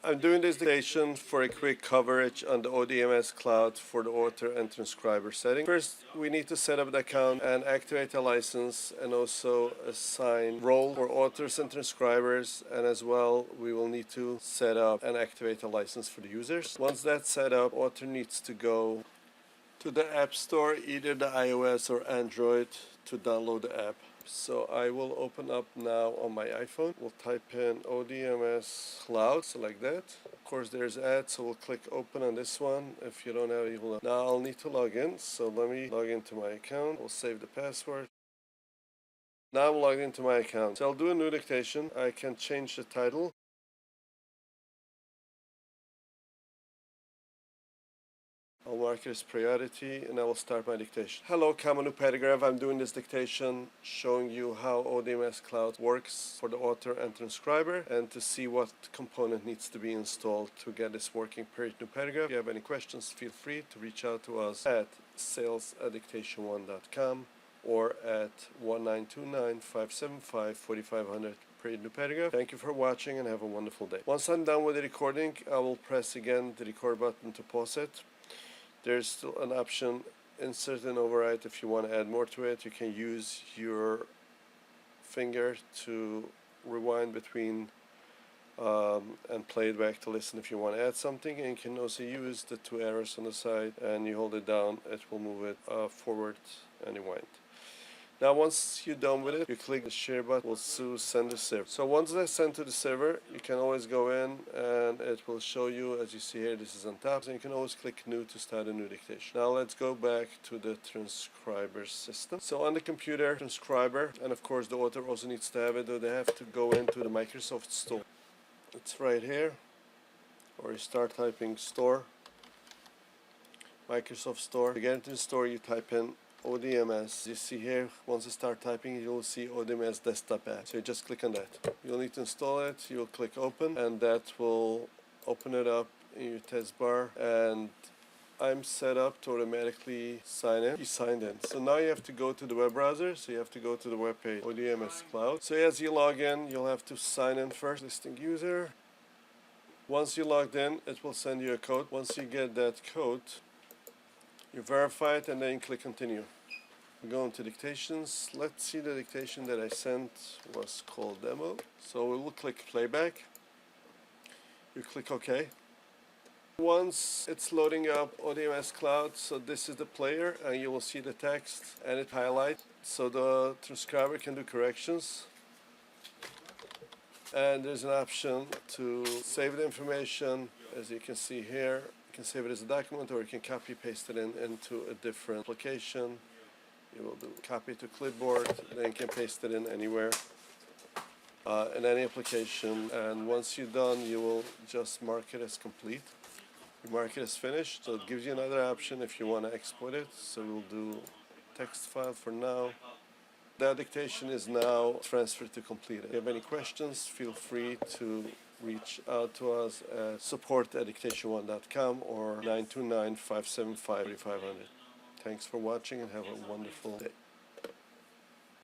I'm doing this dictation for a quick coverage on the ODMS Cloud for the author and transcriber setting. First, we need to set up an account and activate a license and also assign role for authors and transcribers, and as well we will need to set up and activate a license for the users. Once that's set up, author needs to go to the App Store, either the iOS or Android, to download the app. So I will open up now on my iPhone. We'll type in ODMS Cloud, select that. Of course there's ads, so we'll click open on this one. If you don't have it, you'll now I'll need to log in. So let me log into my account. We'll save the password. Now I'm logged into my account. So I'll do a new dictation. I can change the title. I'll mark it as priority and I will start my dictation. Hello, comma new paragraph. I'm doing this dictation showing you how ODMS Cloud works for the author and transcriber, and to see what component needs to be installed to get this working per new paragraph. If you have any questions, feel free to reach out to us at sales@dictationone.com or at 1929-575-4500 per new paragraph. Thank you for watching and have a wonderful day. Once I'm done with the recording, I will press again the record button to pause it. There's still an option, insert and overwrite. If you want to add more to it, you can use your finger to rewind between and play it back to listen if you want to add something. And you can also use the two arrows on the side, and you hold it down, it will move it forward and rewind. Now once you're done with it, you click the share button, will send to server. So once that's sent to the server, you can always go in and it will show you, as you see here, this is on top, and you can always click new to start a new dictation. Now let's go back to the transcriber system. So on the computer, transcriber, and of course the author also needs to have it, though they have to go into the Microsoft Store. It's right here, or you start typing store, Microsoft Store. To get into the store, you type in ODMS. You see here, once you start typing, you'll see ODMS desktop app. So you just click on that. You'll need to install it. You'll click open, and that will open it up in your test bar. And I'm set up to automatically sign in. You signed in. So now you have to go to the web browser. So you have to go to the web page, ODMS Cloud. So as you log in, you'll have to sign in first, listing user. Once you logged in, it will send you a code. Once you get that code, you verify it and then you click continue. We go into dictations. Let's see, the dictation that I sent was called demo. So we will click playback. You click OK. Once it's loading up ODMS Cloud, so this is the player, and you will see the text and it highlights, so the transcriber can do corrections. And there's an option to save the information, as you can see here. You can save it as a document, or you can copy paste it into a different application. You will do copy to clipboard, then you can paste it in anywhere in any application, and once you're done, you will just mark it as complete. You mark it as finished, so it gives you another option if you want to export it. So we'll do text file for now. That dictation is now transferred to completed. If you have any questions, feel free to reach out to us at support@dictationone.com or 929-575-4500. Thanks for watching and have a wonderful day.